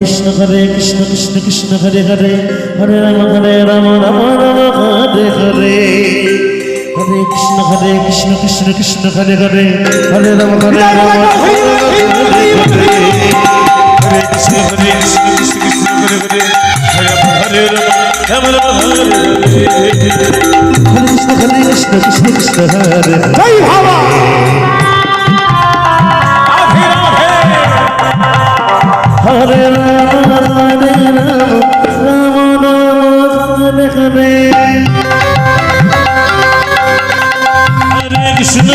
কৃষ্ণ হরে কৃষ্ণ কৃষ্ণ কৃষ্ণ হরে হরে হরে রাম রাম রাম হরে হরে হরে কৃষ্ণ কৃষ্ণ কৃষ্ণ হরে হরে হরে রাম রাম হরে হরে হরে কৃষ্ণ কৃষ্ণ কৃষ্ণ হরে হরে হরে রাম রাম হরে হরে হরে কৃষ্ণ কৃষ্ণ কৃষ্ণ হরে জয় বাবা হরে রাম রাম হরে হরে হরে কৃষ্ণ